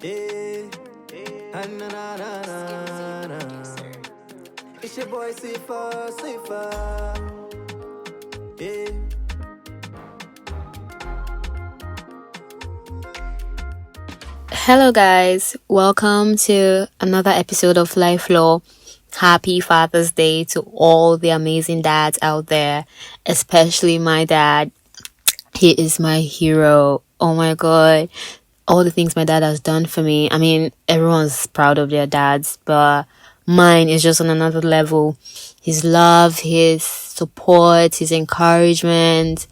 Yeah. Na, na, na, na, na. It's your boy Safer. Yeah. Hello, guys. Welcome to another episode of Life Law. Happy Father's Day to all the amazing dads out there, especially my dad. He is my hero. Oh my God. All the things my dad has done for me. I mean, everyone's proud of their dads, but mine is just on another level. His love, his support, his encouragement.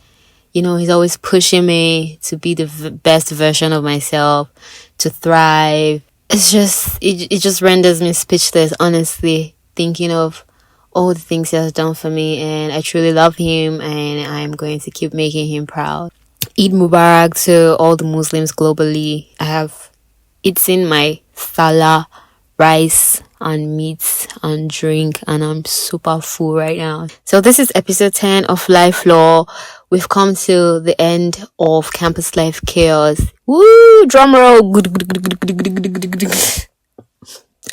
You know, he's always pushing me to be the best version of myself, to thrive. It just renders me speechless, honestly, thinking of all the things he has done for me. And I truly love him, and I'm going to keep making him proud. Eid Mubarak to all the Muslims globally. I have eaten my salah, rice and meat and drink, and I'm super full right now. So this is episode 10 of Life Law. We've come to the end of campus life chaos. Woo! Drum roll.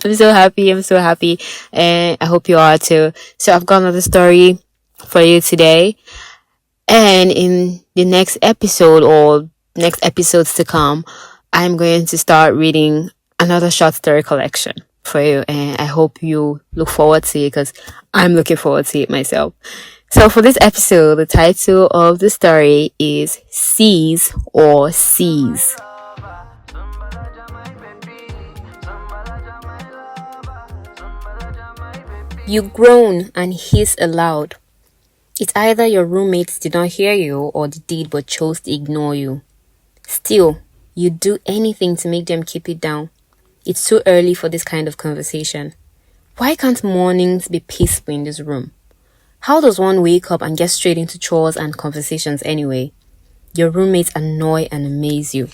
I'm so happy, and I hope you are too. So I've got another story for you today. And in the next episode or next episodes to come, I'm going to start reading another short story collection for you. And I hope you look forward to it, because I'm looking forward to it myself. So for this episode, the title of the story is Seas or Seas. You groan and hiss aloud. It's either your roommates did not hear you or they did but chose to ignore you. Still, you'd do anything to make them keep it down. It's too early for this kind of conversation. Why can't mornings be peaceful in this room? How does one wake up and get straight into chores and conversations anyway? Your roommates annoy and amaze you.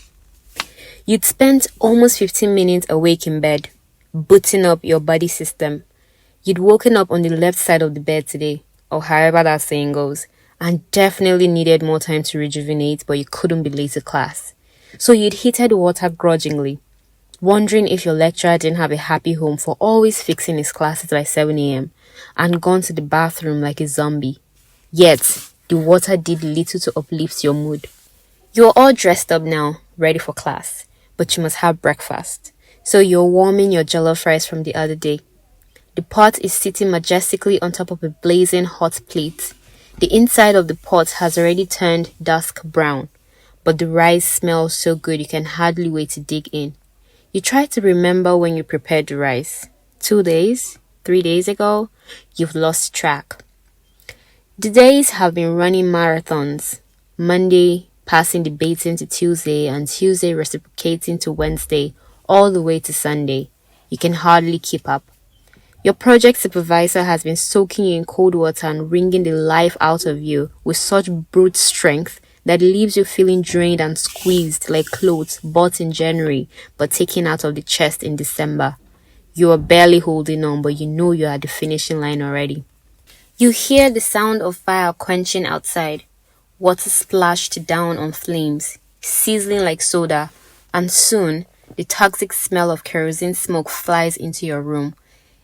You'd spent almost 15 minutes awake in bed, booting up your body system. You'd woken up on the left side of the bed today, or however that saying goes, and definitely needed more time to rejuvenate, but you couldn't be late to class. So you'd heated water grudgingly, wondering if your lecturer didn't have a happy home for always fixing his classes by 7 a.m. and gone to the bathroom like a zombie. Yet, the water did little to uplift your mood. You're all dressed up now, ready for class, but you must have breakfast. So you're warming your jollof rice from the other day. The pot is sitting majestically on top of a blazing hot plate. The inside of the pot has already turned dusk brown, but the rice smells so good you can hardly wait to dig in. You try to remember when you prepared the rice. 2 days? 3 days ago? You've lost track. The days have been running marathons. Monday passing the baton to Tuesday, and Tuesday reciprocating to Wednesday, all the way to Sunday. You can hardly keep up. Your project supervisor has been soaking you in cold water and wringing the life out of you with such brute strength that it leaves you feeling drained and squeezed like clothes bought in January but taken out of the chest in December. You are barely holding on, but you know you are at the finishing line already. You hear the sound of fire quenching outside, water splashed down on flames, sizzling like soda, and soon the toxic smell of kerosene smoke flies into your room.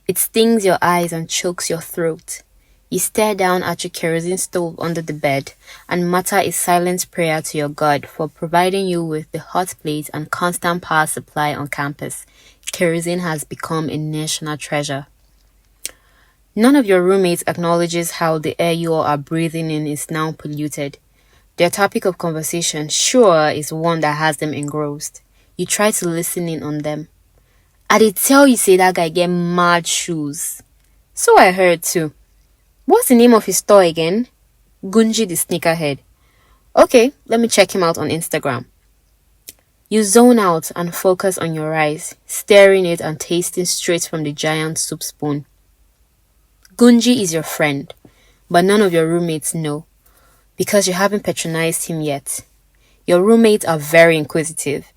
It stings your eyes and chokes your throat. You stare down at your kerosene stove under the bed and mutter a silent prayer to your God for providing you with the hot plate and constant power supply on campus. Kerosene has become a national treasure. None of your roommates acknowledges how the air you all are breathing in is now polluted. Their topic of conversation, sure, is one that has them engrossed. You try to listen in on them. I did tell you say that guy get mad shoes. So I heard too. What's the name of his store again? Gunji the sneakerhead. Okay, let me check him out on Instagram. You zone out and focus on your rice, staring it and tasting straight from the giant soup spoon. Gunji is your friend, but none of your roommates know, because you haven't patronized him yet. Your roommates are very inquisitive.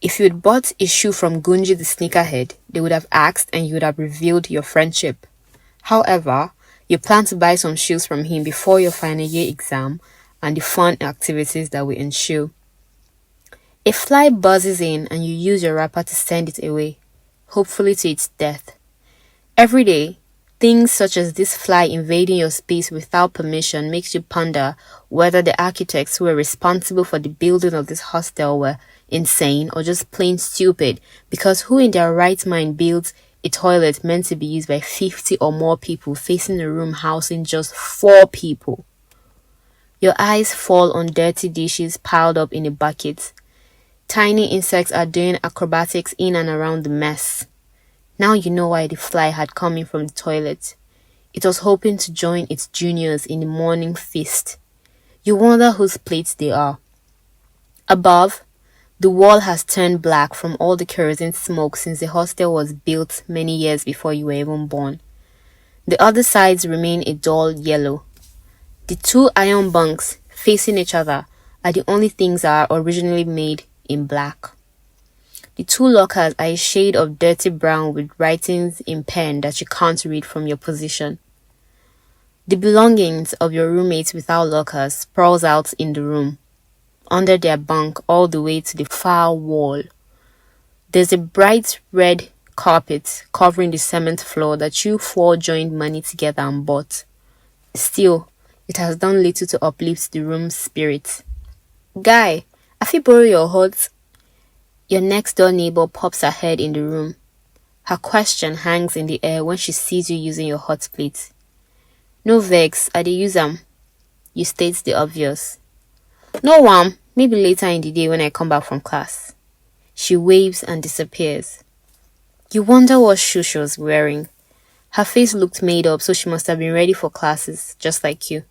If you'd bought a shoe from Gunji the sneakerhead, they would have asked and you would have revealed your friendship. However, you plan to buy some shoes from him before your final year exam and the fun activities that will ensue. A fly buzzes in and you use your wrapper to send it away, hopefully to its death. Every day, things such as this fly invading your space without permission makes you ponder whether the architects who were responsible for the building of this hostel were insane or just plain stupid, because who in their right mind builds a toilet meant to be used by 50 or more people facing a room housing just 4 people? Your eyes fall on dirty dishes piled up in a bucket. Tiny insects are doing acrobatics in and around the mess. Now you know why the fly had come in from the toilet. It was hoping to join its juniors in the morning feast. You wonder whose plates they are. Above, the wall has turned black from all the kerosene smoke since the hostel was built many years before you were even born. The other sides remain a dull yellow. The 2 iron bunks facing each other are the only things that are originally made in black. The 2 lockers are a shade of dirty brown with writings in pen that you can't read from your position. The belongings of your roommates without lockers sprawls out in the room, under their bunk all the way to the far wall. There's a bright red carpet covering the cement floor that you 4 joined money together and bought. Still, it has done little to uplift the room's spirit. Guy, I fit borrow your hot. Your next door neighbor pops her head in the room. Her question hangs in the air when she sees you using your hot plate. No vex, I dey use am. You state the obvious. No maybe later in the day when I come back from class. She waves and disappears. You wonder what shoe she was wearing. Her face looked made up, so she must have been ready for classes, just like you.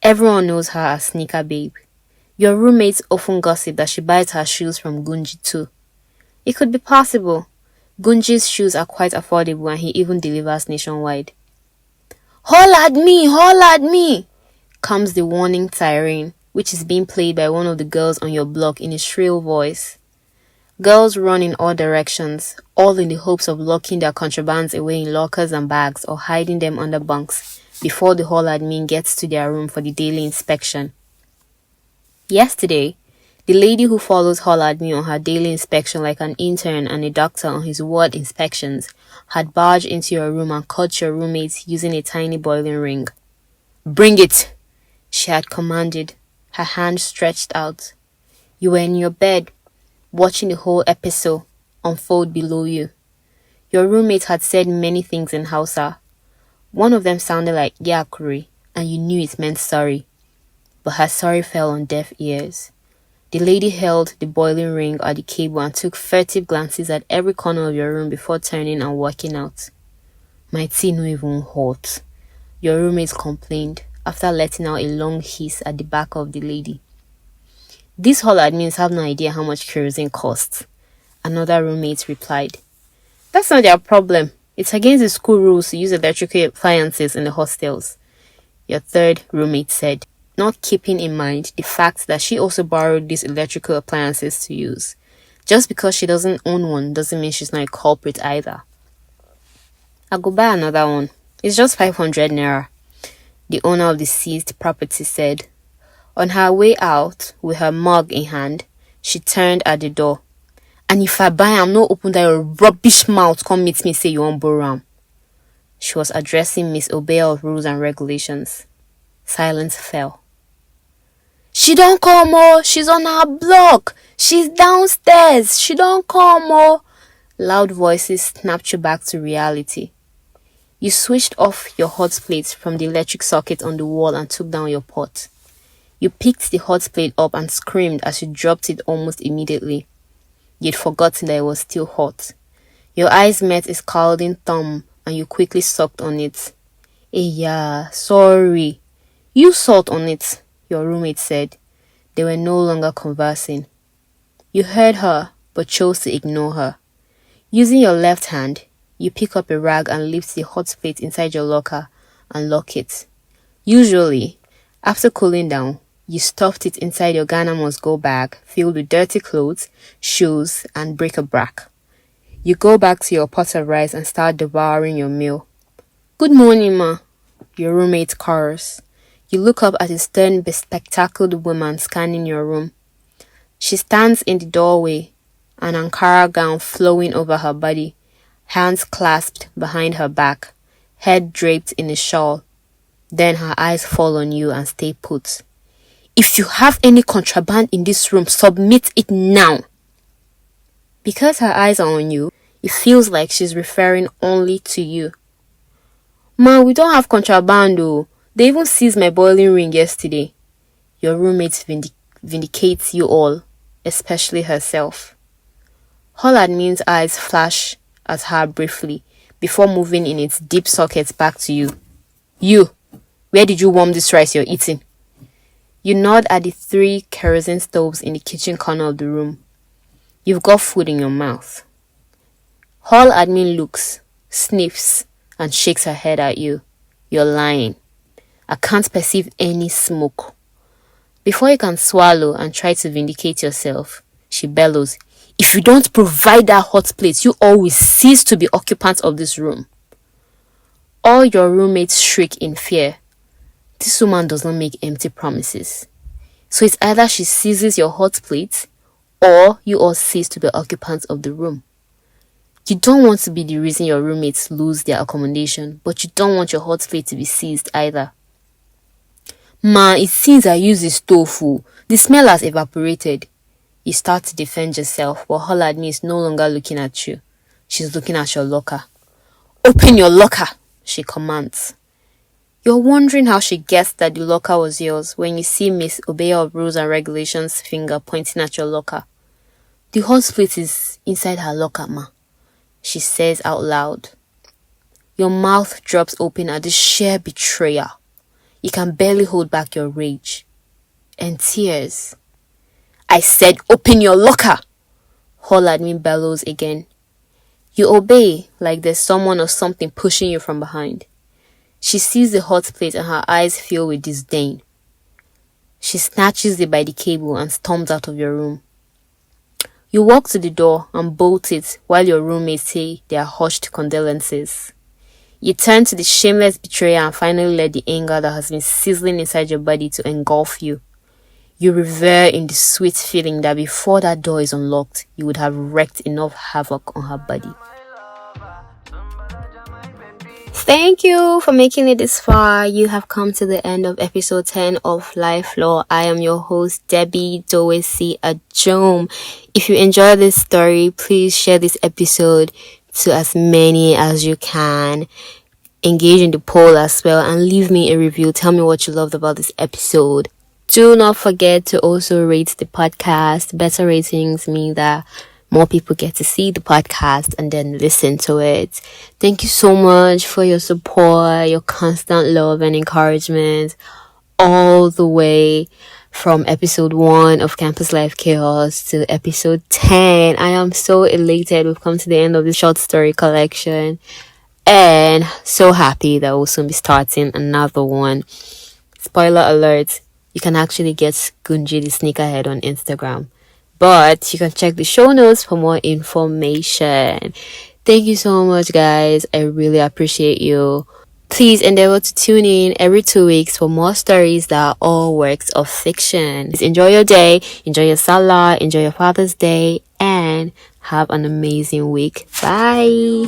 Everyone knows her as Sneaker Babe. Your roommates often gossip that she buys her shoes from Gunji too. It could be possible. Gunji's shoes are quite affordable and he even delivers nationwide. Holla at me, comes the warning siren, which is being played by one of the girls on your block in a shrill voice. Girls run in all directions, all in the hopes of locking their contrabands away in lockers and bags or hiding them under bunks before the hall admin gets to their room for the daily inspection. Yesterday, the lady who follows hall admin on her daily inspection like an intern and a doctor on his ward inspections had barged into your room and caught your roommates using a tiny boiling ring. Bring it, she had commanded, her hand stretched out. You were in your bed, watching the whole episode unfold below you. Your roommate had said many things in Hausa. One of them sounded like Yakuri, and you knew it meant sorry. But her sorry fell on deaf ears. The lady held the boiling ring at the cable and took furtive glances at every corner of your room before turning and walking out. My tea no even hot, your roommate complained after letting out a long hiss at the back of the lady. These hall admins have no idea how much kerosene costs, another roommate replied. That's not their problem. It's against the school rules to use electrical appliances in the hostels, your third roommate said, not keeping in mind the fact that she also borrowed these electrical appliances to use. Just because she doesn't own one doesn't mean she's not a culprit either. I'll go buy another one. It's just 500 naira, the owner of the seized property said. On her way out, with her mug in hand, she turned at the door. And if I buy am, no open that your rubbish mouth come meet me say you won't borrow am. She was addressing Miss Obeya of Rules and Regulations. Silence fell. She don't come, oh, she's on her block. She's downstairs. She don't come, oh. Loud voices snapped you back to reality. You switched off your hot plate from the electric socket on the wall and took down your pot. You picked the hot plate up and screamed as you dropped it almost immediately. You'd forgotten that it was still hot. Your eyes met a scalding thumb and you quickly sucked on it. Yeah, sorry. You salt on it, your roommate said. They were no longer conversing. You heard her, but chose to ignore her. Using your left hand, you pick up a rag and lift the hot plate inside your locker and lock it. Usually, after cooling down, you stuffed it inside your Ghana must-go bag filled with dirty clothes, shoes, and bric-a-brac. You go back to your pot of rice and start devouring your meal. Good morning, ma, your roommate chorus. You look up at a stern, bespectacled woman scanning your room. She stands in the doorway, an Ankara gown flowing over her body, hands clasped behind her back, head draped in a shawl. Then her eyes fall on you and stay put. If you have any contraband in this room, submit it now. Because her eyes are on you, it feels like she's referring only to you. Ma, we don't have contraband though. They even seized my boiling ring yesterday. Your roommate vindicates you all, especially herself. Hall admin's eyes flash at her briefly before moving in its deep sockets back to you. You, where did you warm this rice you're eating? You nod at the 3 kerosene stoves in the kitchen corner of the room. You've got food in your mouth. Hall admin looks, sniffs, and shakes her head at you. You're lying. I can't perceive any smoke. Before you can swallow and try to vindicate yourself, she bellows, if you don't provide that hot plate, you always cease to be occupants of this room. All your roommates shriek in fear. This woman does not make empty promises. So it's either she seizes your hot plate or you all cease to be occupants of the room. You don't want to be the reason your roommates lose their accommodation, but you don't want your hot plate to be seized either. Ma, it seems I use the stove. The smell has evaporated. You start to defend yourself, but Holladney is no longer looking at you. She's looking at your locker. Open your locker, she commands. You're wondering how she guessed that the locker was yours when you see Miss Obeya of Rules and Regulations' finger pointing at your locker. The hot plate is inside her locker, ma, she says out loud. Your mouth drops open at the sheer betrayal. You can barely hold back your rage. And tears. I said open your locker! Hall admin bellows again. You obey like there's someone or something pushing you from behind. She sees the hot plate and her eyes fill with disdain. She snatches it by the cable and storms out of your room. You walk to the door and bolt it while your roommates say their hushed condolences. You turn to the shameless betrayer and finally let the anger that has been sizzling inside your body to engulf you. You revere in the sweet feeling that before that door is unlocked, you would have wreaked enough havoc on her body. Thank you for making it this far. You have come to the end of episode 10 of Life Law. I am your host, Debbie Dowesi Ajom. If you enjoy this story, please share this episode to as many as you can. Engage in the poll as well and leave me a review. Tell me what you loved about this episode. Do not forget to also rate the podcast. Better ratings mean that more people get to see the podcast and then listen to it. Thank you so much for your support, your constant love and encouragement all the way from episode 1 of Campus Life Chaos to episode 10. I am so elated. We've come to the end of the short story collection and so happy that we'll soon be starting another one. Spoiler alert, you can actually get Gunji the Sneakerhead on Instagram. But you can check the show notes for more information. Thank you so much, guys. I really appreciate you. Please endeavor to tune in every 2 weeks for more stories that are all works of fiction. Please enjoy your day, enjoy your Salah, enjoy your Father's Day, and have an amazing week. Bye.